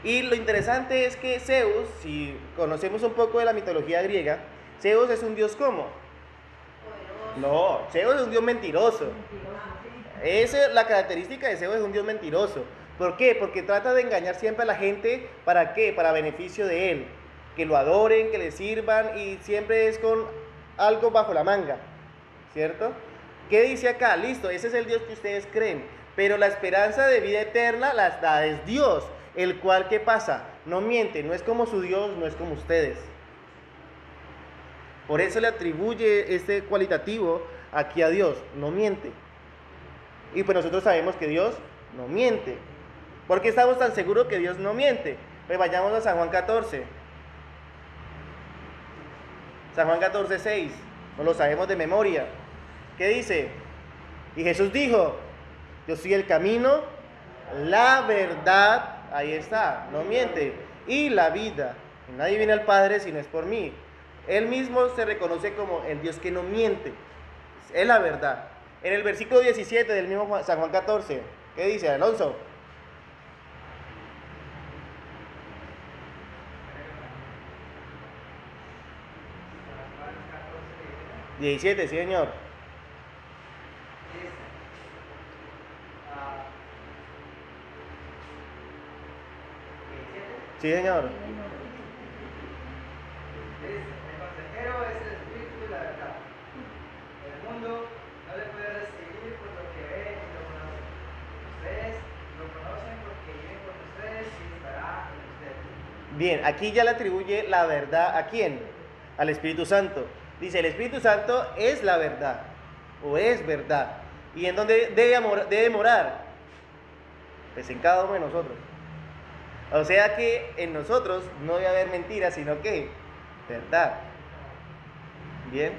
Y lo interesante es que Zeus, si conocemos un poco de la mitología griega, Zeus es un dios ¿cómo? No, Zeus es un dios mentiroso. Esa es la característica de Zeus, es un dios mentiroso. ¿Por qué? Porque trata de engañar siempre a la gente. ¿Para qué? Para beneficio de él. Que lo adoren, que le sirvan, y siempre es con algo bajo la manga, ¿cierto? ¿Qué dice acá? Listo, ese es el Dios que ustedes creen, pero la esperanza de vida eterna la da es Dios, el cual, ¿qué pasa? No miente, no es como su Dios, no es como ustedes. Por eso le atribuye este cualitativo aquí a Dios, no miente. Y pues nosotros sabemos que Dios no miente. ¿Por qué estamos tan seguros que Dios no miente? Pues vayamos a San Juan 14. San Juan 14, 6. No lo sabemos de memoria. ¿Qué dice? Y Jesús dijo: yo soy el camino, la verdad, ahí está, no miente, y la vida. Y nadie viene al Padre si no es por mí. Él mismo se reconoce como el Dios que no miente. Es la verdad. En el versículo 17 del mismo San Juan 14, ¿qué dice, Alonso? ¿17? Sí, señor. Sí, señor. El consejero es el Espíritu y la verdad. El mundo no le puede recibir por lo que ve y lo conoce. Ustedes lo conocen porque viven con ustedes y estará en ustedes. Bien, aquí ya le atribuye la verdad ¿a quién? Al Espíritu Santo. Dice, el Espíritu Santo es la verdad, o es verdad. ¿Y en dónde debe morar? Pues en cada uno de nosotros. O sea que en nosotros no debe haber mentiras, sino que verdad. Bien.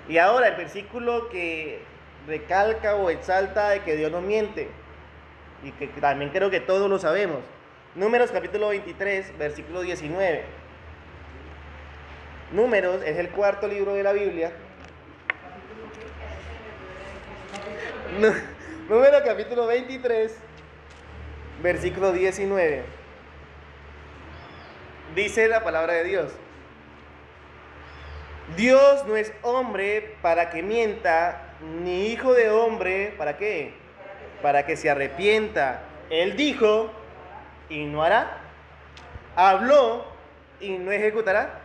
Y ahora el versículo que recalca o exalta de que Dios no miente, y que también creo que todos lo sabemos. Números capítulo 23, versículo 19. Números es el cuarto libro de la Biblia. Números capítulo 23, versículo 19. Dice la palabra de Dios: Dios no es hombre para que mienta, ni hijo de hombre, ¿para qué? Para que se arrepienta. Él dijo y no hará. Habló y no ejecutará.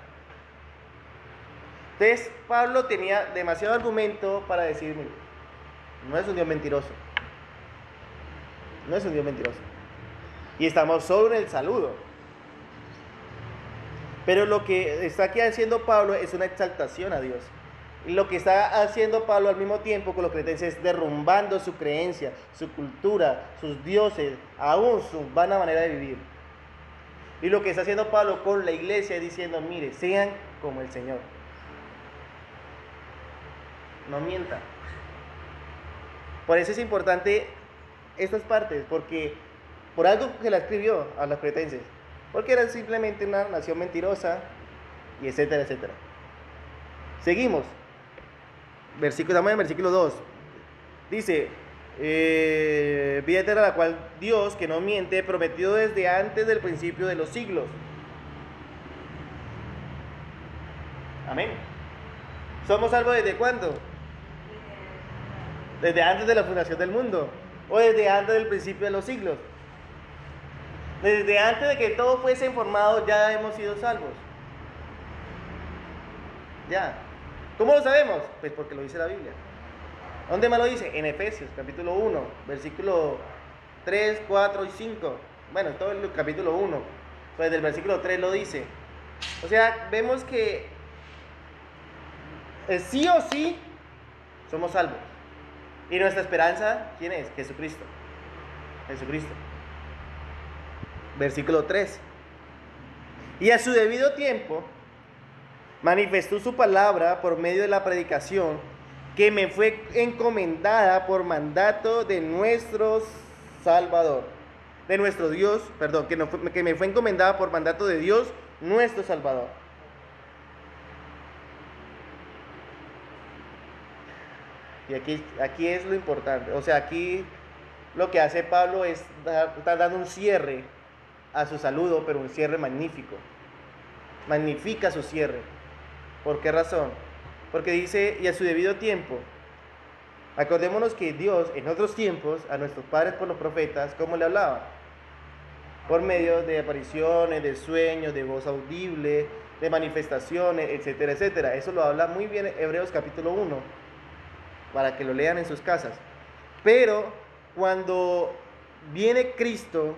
Entonces Pablo tenía demasiado argumento para decirme, no es un Dios mentiroso. No es un Dios mentiroso. Y estamos solo en el saludo. Pero lo que está aquí haciendo Pablo es una exaltación a Dios. Y lo que está haciendo Pablo al mismo tiempo con los cretenses es derrumbando su creencia, su cultura, sus dioses, aún su vana manera de vivir. Y lo que está haciendo Pablo con la iglesia es diciendo, mire, sean como el Señor. No mientan. Por eso es importante estas partes, porque por algo que la escribió a los cretenses, porque eran simplemente una nación mentirosa, y etcétera, etcétera. Seguimos. Estamos en versículo 2. Dice, vida eterna la cual Dios, que no miente, prometió desde antes del principio de los siglos. Amén. ¿Somos salvos desde cuándo? Desde antes de la fundación del mundo, o desde antes del principio de los siglos. Desde antes de que todo fuese formado ya hemos sido salvos. Ya. ¿Cómo lo sabemos? Pues porque lo dice la Biblia. ¿Dónde más lo dice? En Efesios, capítulo 1, versículo 3, 4 y 5. Bueno, todo el capítulo 1. Pues del versículo 3 lo dice. O sea, vemos que sí o sí somos salvos. Y nuestra esperanza, ¿quién es? Jesucristo. Jesucristo. Versículo 3. Y a su debido tiempo manifestó su palabra por medio de la predicación que me fue encomendada por mandato de nuestro Salvador, de nuestro Dios, perdón, que me fue encomendada por mandato de Dios, nuestro Salvador. Y aquí es lo importante. O sea, aquí lo que hace Pablo es está dando un cierre a su saludo, pero un cierre magnífico. Magnifica su cierre. ¿Por qué razón? Porque dice, y a su debido tiempo. Acordémonos que Dios en otros tiempos, a nuestros padres por los profetas, ¿cómo le hablaba? Por medio de apariciones, de sueños, de voz audible, de manifestaciones, etcétera, etcétera. Eso lo habla muy bien Hebreos capítulo 1, para que lo lean en sus casas. Pero cuando viene Cristo,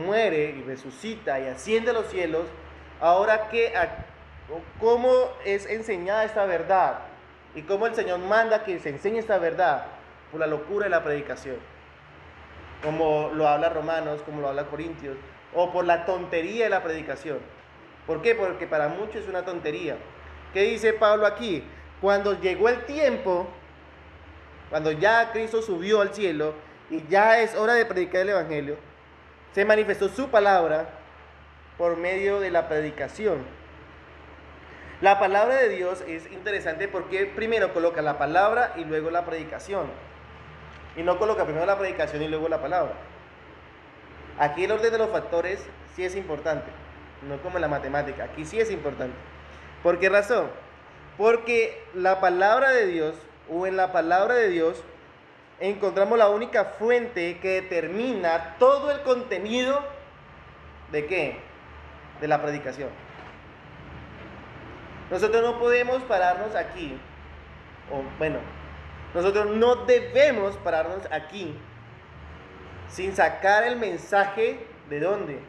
muere y resucita y asciende a los cielos, ahora ¿cómo es enseñada esta verdad? ¿Y cómo el Señor manda que se enseñe esta verdad? Por la locura de la predicación. Como lo habla Romanos, como lo habla Corintios, o por la tontería de la predicación. ¿Por qué? Porque para muchos es una tontería. ¿Qué dice Pablo aquí? Cuando llegó el tiempo, cuando ya Cristo subió al cielo y ya es hora de predicar el Evangelio, se manifestó su palabra por medio de la predicación. La palabra de Dios es interesante porque primero coloca la palabra y luego la predicación. Y no coloca primero la predicación y luego la palabra. Aquí el orden de los factores sí es importante, no como en la matemática. Aquí sí es importante. ¿Por qué razón? Porque la palabra de Dios, o en la palabra de Dios, encontramos la única fuente que determina todo el contenido ¿de qué? De la predicación. Nosotros no podemos pararnos aquí, o bueno, nosotros no debemos pararnos aquí sin sacar el mensaje ¿de dónde?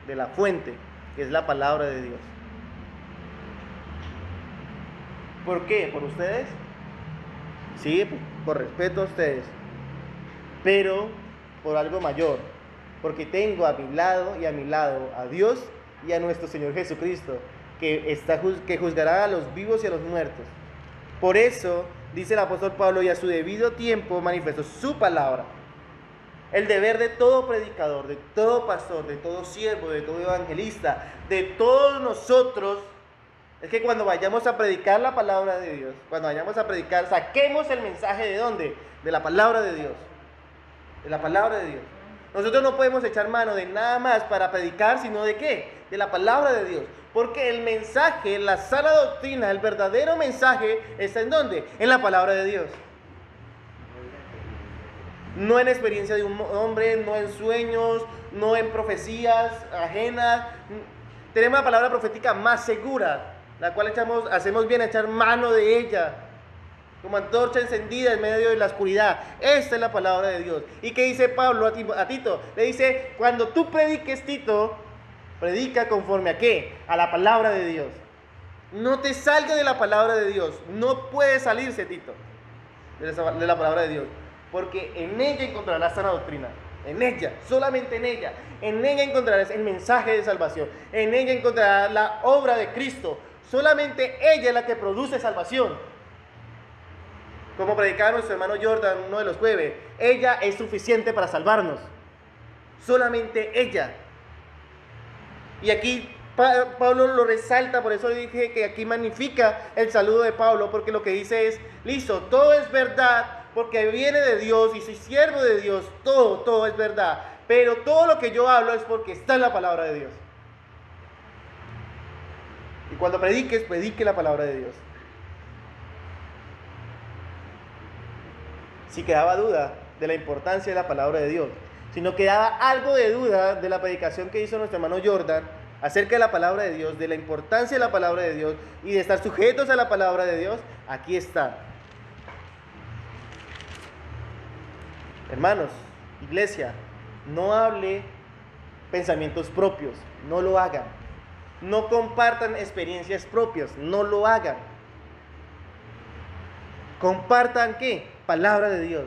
De la fuente, que es la palabra de Dios. ¿Por qué? ¿Por ustedes? Sí, por respeto a ustedes, pero por algo mayor. porque tengo a mi lado y a mi lado a Dios y a nuestro Señor Jesucristo, que juzgará a los vivos y a los muertos. Por eso, dice el apóstol Pablo, y a su debido tiempo manifestó su palabra. El deber de todo predicador, de todo pastor, de todo siervo, de todo evangelista, de todos nosotros, es que cuando vayamos a predicar la palabra de Dios, cuando vayamos a predicar, saquemos el mensaje ¿de dónde? De la palabra de Dios. De la palabra de Dios. Nosotros no podemos echar mano de nada más para predicar, sino ¿de qué? De la palabra de Dios. Porque el mensaje, la sana doctrina, el verdadero mensaje está ¿en dónde? En la palabra de Dios. No en experiencia de un hombre, no en sueños, no en profecías ajenas. Tenemos la palabra profética más segura, la cual hacemos bien a echar mano de ella, como antorcha encendida en medio de la oscuridad. Esta es la palabra de Dios. ¿Y qué dice Pablo a Tito? Le dice, cuando tú prediques, Tito, predica conforme a ¿qué? A la palabra de Dios. No te salgas de la palabra de Dios. No puedes salirse, Tito, de la palabra de Dios. Porque en ella encontrarás la sana doctrina. En ella, solamente en ella. En ella encontrarás el mensaje de salvación. En ella encontrarás la obra de Cristo. Solamente ella es la que produce salvación. Como predicaba nuestro hermano Jordan uno de los jueves, ella es suficiente para salvarnos. Solamente ella. Y aquí Pablo lo resalta, por eso le dije que aquí magnifica el saludo de Pablo, porque lo que dice es, listo, todo es verdad, porque viene de Dios y soy siervo de Dios, todo es verdad, pero todo lo que yo hablo es porque está en la palabra de Dios. Y cuando prediques, predique la palabra de Dios. Si quedaba duda de la importancia de la palabra de Dios, si no quedaba algo de duda de la predicación que hizo nuestro hermano Jordan acerca de la palabra de Dios, de la importancia de la palabra de Dios y de estar sujetos a la palabra de Dios, aquí está. Hermanos, iglesia, no hable pensamientos propios, no lo hagan. No compartan experiencias propias, no lo hagan. Compartan ¿qué? Palabra de Dios.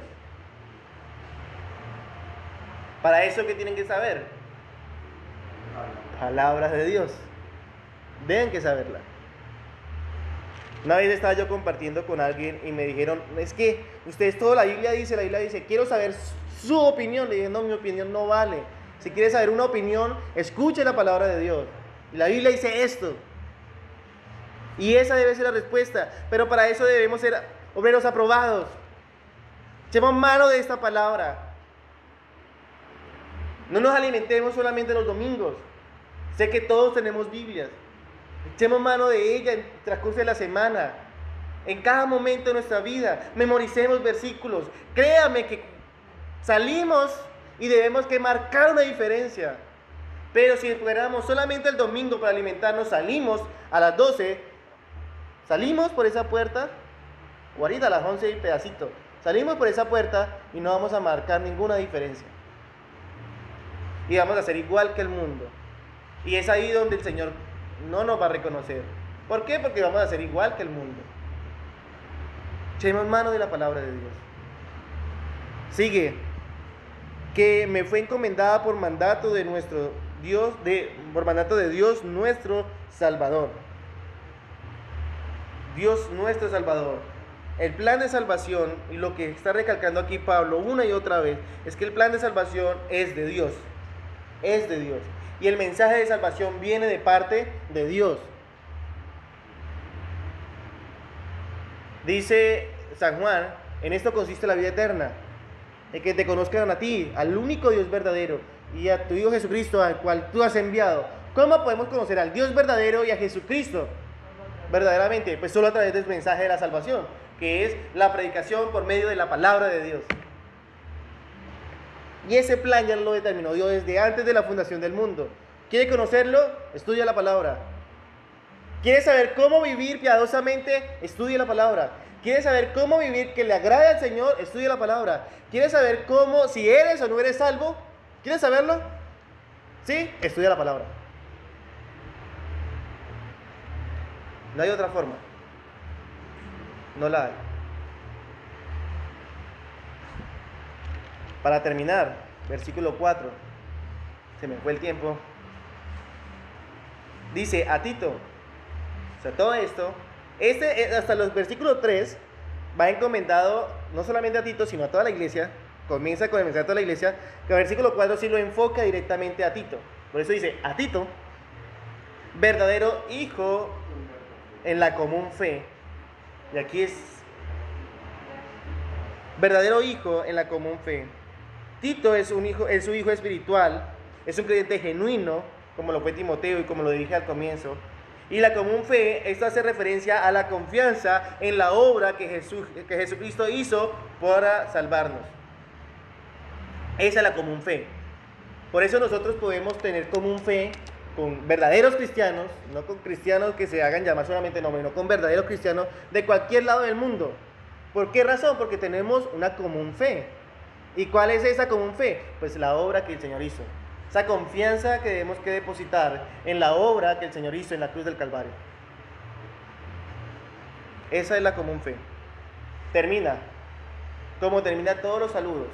Para eso, ¿qué tienen que saber? Palabra de Dios. Deben que saberla. Una vez estaba yo compartiendo con alguien y me dijeron, es que ustedes todo la Biblia dice, quiero saber su opinión. Le dije, no, mi opinión no vale. Si quieres saber una opinión, escuche la palabra de Dios. Y la Biblia dice esto. Y esa debe ser la respuesta. Pero para eso debemos ser obreros aprobados. Echemos mano de esta palabra. No nos alimentemos solamente los domingos. Sé que todos tenemos Biblias. Echemos mano de ella en el transcurso de la semana, en cada momento de nuestra vida. Memoricemos versículos. Créame que salimos y debemos que marcar una diferencia. Pero si esperamos solamente el domingo para alimentarnos, salimos a las 12, salimos por esa puerta, o ahorita a las 11 y pedacito, salimos por esa puerta y no vamos a marcar ninguna diferencia. Y vamos a ser igual que el mundo. Y es ahí donde el Señor no nos va a reconocer. ¿Por qué? Porque vamos a ser igual que el mundo. Echemos mano de la palabra de Dios. Sigue. Que me fue encomendada por mandato de nuestro Dios, por mandato de Dios nuestro Salvador. Dios nuestro Salvador. El plan de salvación, y lo que está recalcando aquí Pablo una y otra vez, es que el plan de salvación es de Dios. Es de Dios. Y el mensaje de salvación viene de parte de Dios. Dice San Juan, en esto consiste la vida eterna, en que te conozcan a ti, al único Dios verdadero, y a tu Hijo Jesucristo, al cual tú has enviado. ¿Cómo podemos conocer al Dios verdadero y a Jesucristo verdaderamente? Pues solo a través del mensaje de la salvación, que es la predicación por medio de la palabra de Dios. Y ese plan ya lo determinó Dios desde antes de la fundación del mundo. ¿Quiere conocerlo? Estudia la palabra. ¿Quiere saber cómo vivir piadosamente? Estudia la palabra. ¿Quiere saber cómo vivir que le agrade al Señor? Estudia la palabra. ¿Quiere saber cómo, si eres o no eres salvo? ¿Quieres saberlo? ¿Sí? Estudia la palabra. No hay otra forma. No la hay. Para terminar, versículo 4. Se me fue el tiempo. Dice a Tito. O sea, todo esto, hasta los versículos 3, va encomendado no solamente a Tito, sino a toda la iglesia. Comienza con el mensaje a toda la iglesia, que el versículo 4 sí lo enfoca directamente a Tito. Por eso dice, a Tito, verdadero hijo en la común fe. Y aquí es verdadero hijo en la común fe. Tito es su hijo espiritual, es un creyente genuino, como lo fue Timoteo y como lo dije al comienzo. Y la común fe, esto hace referencia a la confianza en la obra que Jesucristo hizo para salvarnos. Esa es la común fe. Por eso nosotros podemos tener común fe con verdaderos cristianos, no con cristianos que se hagan llamar solamente nombre, no con verdaderos cristianos de cualquier lado del mundo. ¿Por qué razón? Porque tenemos una común fe. ¿Y cuál es esa común fe? Pues la obra que el Señor hizo. Esa confianza que debemos que depositar en la obra que el Señor hizo en la cruz del Calvario. Esa es la común fe. Termina, como termina todos los saludos.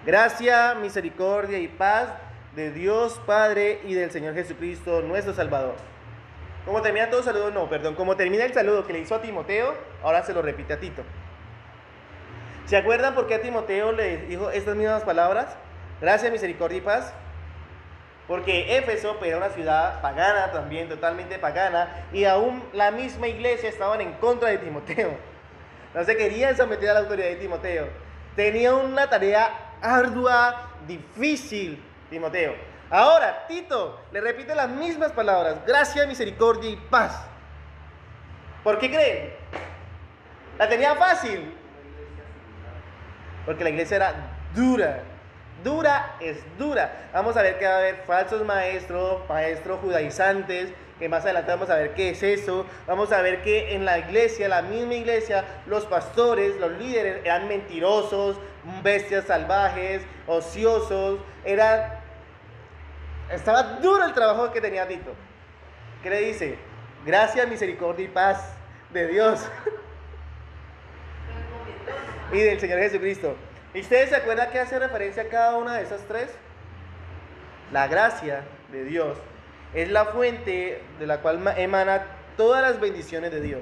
Gracia, misericordia y paz de Dios Padre y del Señor Jesucristo, nuestro Salvador. Como termina todo saludo, como termina el saludo que le hizo a Timoteo, ahora se lo repite a Tito. ¿Se acuerdan por qué a Timoteo le dijo estas mismas palabras? Gracia, misericordia y paz. Porque Éfeso era una ciudad pagana también, totalmente pagana, y aún la misma iglesia estaban en contra de Timoteo. No se querían someter a la autoridad de Timoteo. Tenía una tarea ardua, difícil, Timoteo. Ahora, Tito le repite las mismas palabras, gracia, misericordia y paz. ¿Por qué creen? La tenía fácil. Porque la iglesia era dura. Dura es dura. Vamos a ver que va a haber falsos maestros judaizantes, que más adelante vamos a ver qué es eso. Vamos a ver que en la iglesia, la misma iglesia, los pastores, los líderes eran mentirosos, bestias salvajes, ociosos. Estaba duro el trabajo que tenía Tito. ¿Qué le dice? Gracia, misericordia y paz de Dios y del Señor Jesucristo. ¿Y ustedes se acuerdan que hace referencia a cada una de esas tres? La gracia de Dios es la fuente de la cual emana todas las bendiciones de Dios.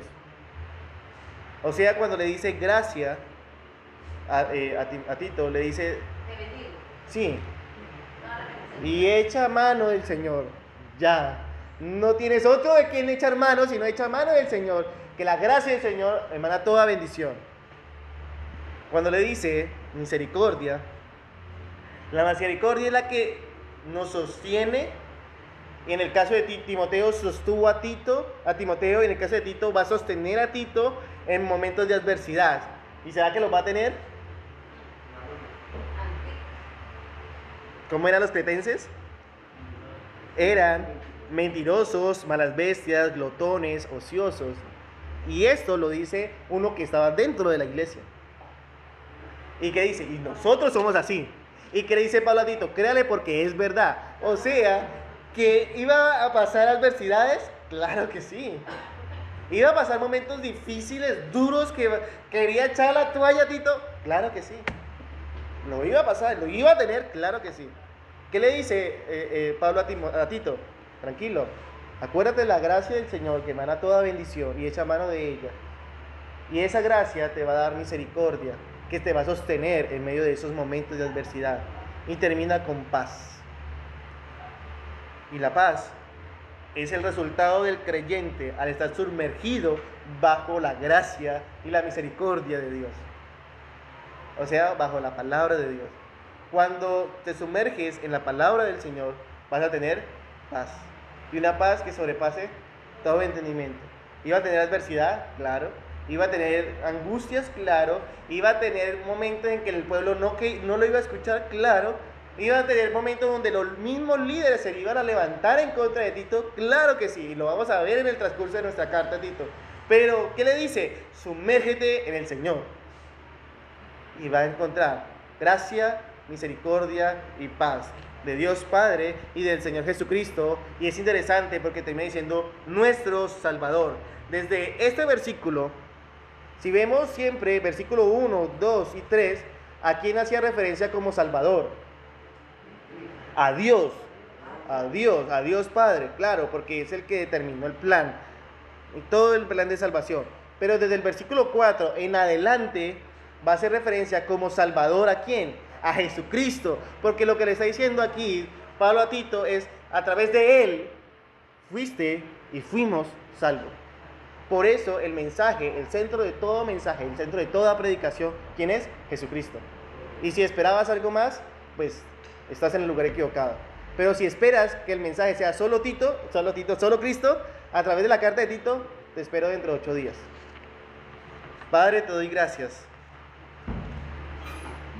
O sea, cuando le dice gracia a Tito, le dice, sí, y echa mano del Señor, ya. No tienes otro de quien echar mano, sino echa mano del Señor, que la gracia del Señor emana toda bendición. Cuando le dice misericordia, la misericordia es la que nos sostiene, y en el caso de Timoteo sostuvo a Timoteo, y en el caso de Tito va a sostener a Tito en momentos de adversidad. ¿Y será que los va a tener? ¿Cómo eran los cretenses? Eran mentirosos, malas bestias, glotones, ociosos. Y esto lo dice uno que estaba dentro de la iglesia. ¿Y qué dice? Y nosotros somos así. ¿Y qué le dice Pablo a Tito? Créale porque es verdad. O sea, que iba a pasar adversidades, claro que sí. Iba a pasar momentos difíciles, duros, que quería echar la toalla a Tito, claro que sí. Lo iba a pasar, lo iba a tener, claro que sí. ¿Qué le dice Pablo a Tito? Tranquilo, acuérdate de la gracia del Señor que emana toda bendición y echa mano de ella. Y esa gracia te va a dar misericordia, que te va a sostener en medio de esos momentos de adversidad. Y termina con paz. Y la paz es el resultado del creyente al estar sumergido bajo la gracia y la misericordia de Dios. O sea, bajo la palabra de Dios. Cuando te sumerges en la palabra del Señor, vas a tener paz. Y una paz que sobrepase todo entendimiento. Iba a tener adversidad, claro. Iba a tener angustias, claro. Iba a tener momentos en que el pueblo no lo iba a escuchar, claro. Iba a tener momentos donde los mismos líderes se iban a levantar en contra de Tito, claro que sí. Y lo vamos a ver en el transcurso de nuestra carta a Tito. Pero, ¿qué le dice? Sumérgete en el Señor. Y va a encontrar gracia, misericordia y paz de Dios Padre y del Señor Jesucristo. Y es interesante porque termina diciendo nuestro Salvador. Desde este versículo, si vemos siempre versículo 1, 2 y 3, ¿a quién hacía referencia como Salvador? A Dios. a Dios Padre, claro, porque es el que determinó el plan, y todo el plan de salvación. Pero desde el versículo 4 en adelante va a hacer referencia como Salvador ¿a quién? A Jesucristo, porque lo que le está diciendo aquí Pablo a Tito es, a través de él fuiste y fuimos salvos. Por eso el mensaje, el centro de todo mensaje, el centro de toda predicación, ¿quién es? Jesucristo. Y si esperabas algo más, pues estás en el lugar equivocado. Pero si esperas que el mensaje sea solo Tito, solo Cristo, a través de la carta de Tito, te espero dentro de 8 días. Padre, te doy gracias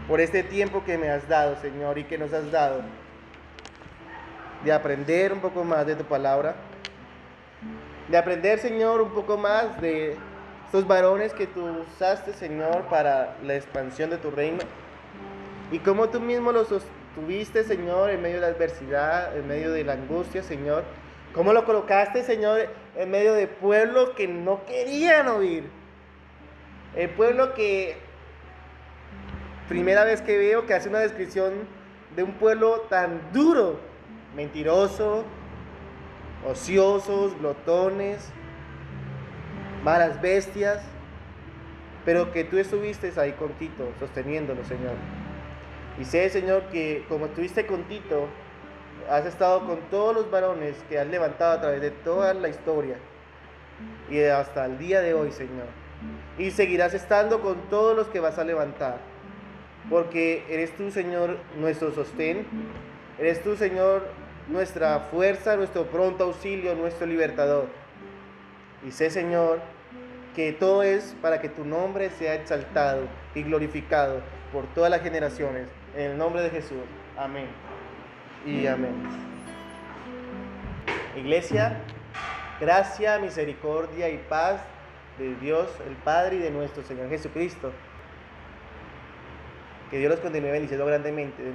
por este tiempo que me has dado, Señor, y que nos has dado de aprender un poco más de tu palabra, de aprender, Señor, un poco más de estos varones que tú usaste, Señor, para la expansión de tu reino, y cómo tú mismo los sostuviste, Señor, en medio de la adversidad, en medio de la angustia, Señor, cómo lo colocaste, Señor, en medio de pueblos que no querían oír, el pueblo que, primera vez que veo que hace una descripción de un pueblo tan duro, mentiroso, ociosos, glotones, malas bestias, pero que tú estuviste ahí con Tito, sosteniéndolo, Señor. Y sé, Señor, que como estuviste con Tito, has estado con todos los varones que has levantado a través de toda la historia y hasta el día de hoy, Señor. Y seguirás estando con todos los que vas a levantar, porque eres tú, Señor, nuestro sostén, eres tú, Señor, nuestra fuerza, nuestro pronto auxilio, nuestro libertador. Y sé, Señor, que todo es para que tu nombre sea exaltado y glorificado por todas las generaciones. En el nombre de Jesús. Amén. Y amén. Iglesia, gracia, misericordia y paz de Dios el Padre y de nuestro Señor Jesucristo. Que Dios los continúe bendiciendo grandemente.